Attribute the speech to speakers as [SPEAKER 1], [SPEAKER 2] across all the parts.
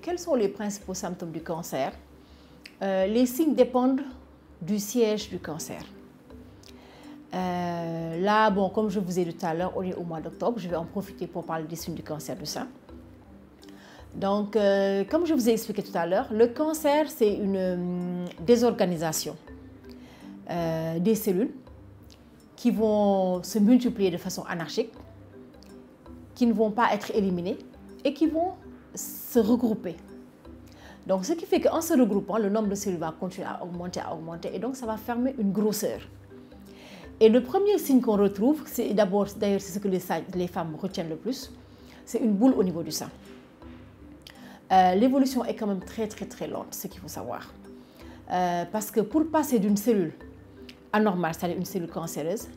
[SPEAKER 1] Quels sont les principaux symptômes du cancer? Les signes dépendent du siège du cancer. Là, bon, comme je vous ai dit tout à l'heure, on est au mois d'octobre, je vais en profiter pour parler des signes du cancer du sein. Donc, comme je vous ai expliqué tout à l'heure, le cancer, c'est une désorganisation des cellules qui vont se multiplier de façon anarchique, qui ne vont pas être éliminées et qui vont se regrouper. Donc, ce qui fait qu'en se regroupant, le nombre de cellules va continuer à augmenter et donc ça va former une grosseur. Et le premier signe qu'on retrouve, c'est d'abord, d'ailleurs, c'est ce que les femmes retiennent le plus, c'est une boule au niveau du sein. L'évolution est quand même très lente, ce qu'il faut savoir. Parce que pour passer d'une cellule anormale, c'est-à-dire une cellule cancéreuse,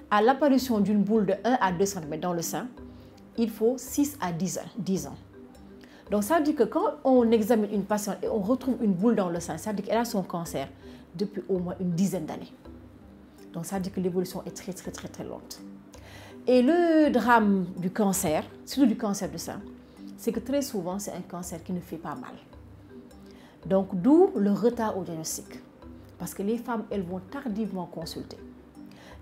[SPEAKER 1] à l'apparition d'une boule de 1 à 2 cm dans le sein, il faut 6 à 10 ans. Donc ça veut dire que quand on examine une patiente et on retrouve une boule dans le sein, ça veut dire qu'elle a son cancer depuis au moins une dizaine d'années. Donc ça veut dire que l'évolution est très lente. Et le drame du cancer, surtout du cancer du sein, c'est que très souvent c'est un cancer qui ne fait pas mal. Donc d'où le retard au diagnostic. Parce que les femmes, elles vont tardivement consulter.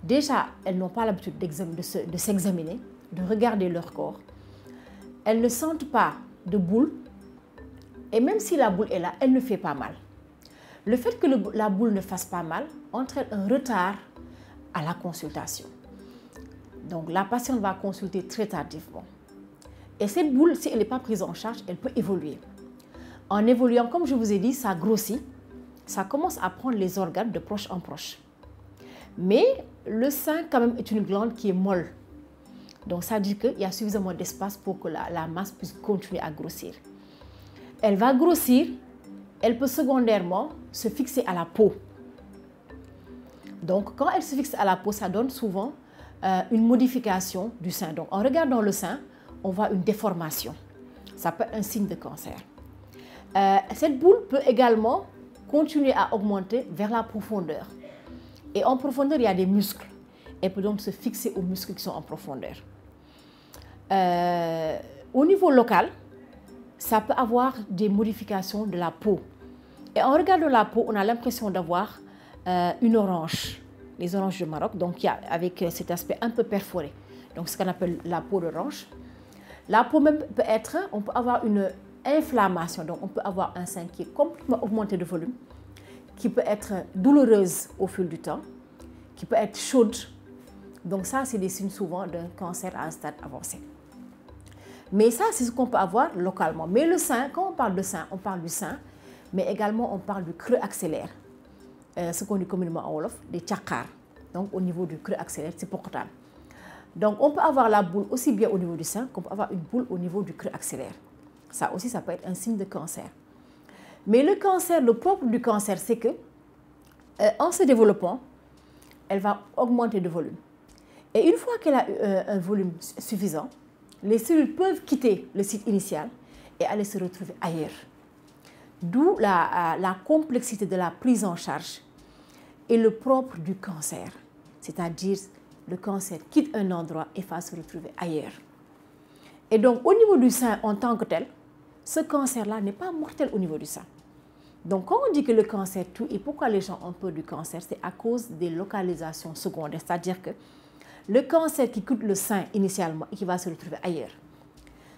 [SPEAKER 1] Déjà, elles n'ont pas l'habitude de s'examiner, de regarder leur corps. Elles ne sentent pas de boule. Et même si la boule est là, elle ne fait pas mal. Le fait que la boule ne fasse pas mal entraîne un retard à la consultation. Donc la patiente va consulter très tardivement. Et cette boule, si elle n'est pas prise en charge, elle peut évoluer. En évoluant, comme je vous ai dit, ça grossit. Ça commence à prendre les organes de proche en proche. Mais le sein, quand même, est une glande qui est molle. Donc, ça dit qu'il y a suffisamment d'espace pour que la masse puisse continuer à grossir. Elle va grossir, elle peut secondairement se fixer à la peau. Donc, quand elle se fixe à la peau, ça donne souvent une modification du sein. Donc, en regardant le sein, on voit une déformation. Ça peut être un signe de cancer. Cette boule peut également continuer à augmenter vers la profondeur. Et en profondeur, il y a des muscles. Elle peut donc se fixer aux muscles qui sont en profondeur. Au niveau local, ça peut avoir des modifications de la peau. Et en regardant la peau, on a l'impression d'avoir une orange, les oranges du Maroc, donc avec cet aspect un peu perforé. Donc ce qu'on appelle la peau d'orange. La peau même peut être, on peut avoir une inflammation, donc on peut avoir un sein qui est complètement augmenté de volume, qui peut être douloureuse au fil du temps, qui peut être chaude. Donc ça, c'est des signes souvent d'un cancer à un stade avancé. Mais ça, c'est ce qu'on peut avoir localement. Mais le sein, quand on parle de sein, on parle du sein, mais également on parle du creux axillaire. Ce qu'on dit communément en wolof, des tchakar. Donc au niveau du creux axillaire, c'est pourquoi. Donc on peut avoir la boule aussi bien au niveau du sein qu'on peut avoir une boule au niveau du creux axillaire. Ça aussi, ça peut être un signe de cancer. Mais le cancer, le propre du cancer, c'est que en se développant, elle va augmenter de volume. Et une fois qu'elle a un volume suffisant, les cellules peuvent quitter le site initial et aller se retrouver ailleurs. D'où la complexité de la prise en charge et le propre du cancer. C'est-à-dire, le cancer quitte un endroit et va se retrouver ailleurs. Et donc, au niveau du sein en tant que tel, ce cancer-là n'est pas mortel au niveau du sein. Donc, quand on dit que le cancer tue, et pourquoi les gens ont peur du cancer, c'est à cause des localisations secondaires. C'est-à-dire que le cancer qui quitte le sein initialement et qui va se retrouver ailleurs,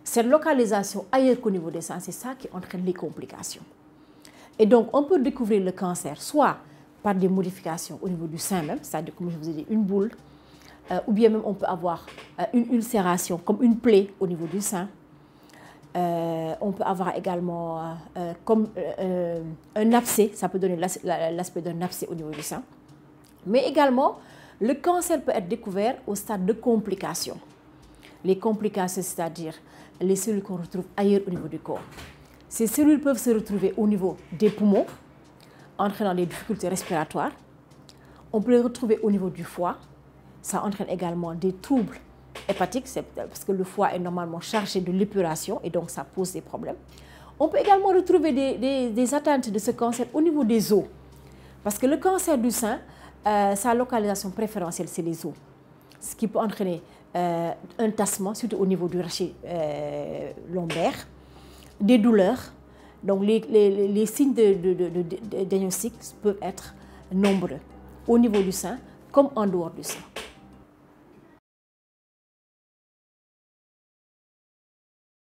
[SPEAKER 1] cette localisation ailleurs qu'au niveau des seins, c'est ça qui entraîne les complications. Et donc, on peut découvrir le cancer soit par des modifications au niveau du sein même, c'est-à-dire, comme je vous ai dit, une boule, ou bien même on peut avoir une ulcération, comme une plaie au niveau du sein. On peut avoir également comme un abcès, ça peut donner l'aspect d'un abcès au niveau du sein. Mais également, le cancer peut être découvert au stade de complications. Les complications, c'est-à-dire les cellules qu'on retrouve ailleurs au niveau du corps. Ces cellules peuvent se retrouver au niveau des poumons, entraînant des difficultés respiratoires. On peut les retrouver au niveau du foie. Ça entraîne également des troubles hépatiques, parce que le foie est normalement chargé de l'épuration et donc ça pose des problèmes. On peut également retrouver des atteintes de ce cancer au niveau des os. Parce que le cancer du sein, sa localisation préférentielle, c'est les os. ce qui peut entraîner un tassement, surtout au niveau du rachis lombaire, des douleurs. Donc les signes de diagnostic peuvent être nombreux au niveau du sein comme en dehors du sein.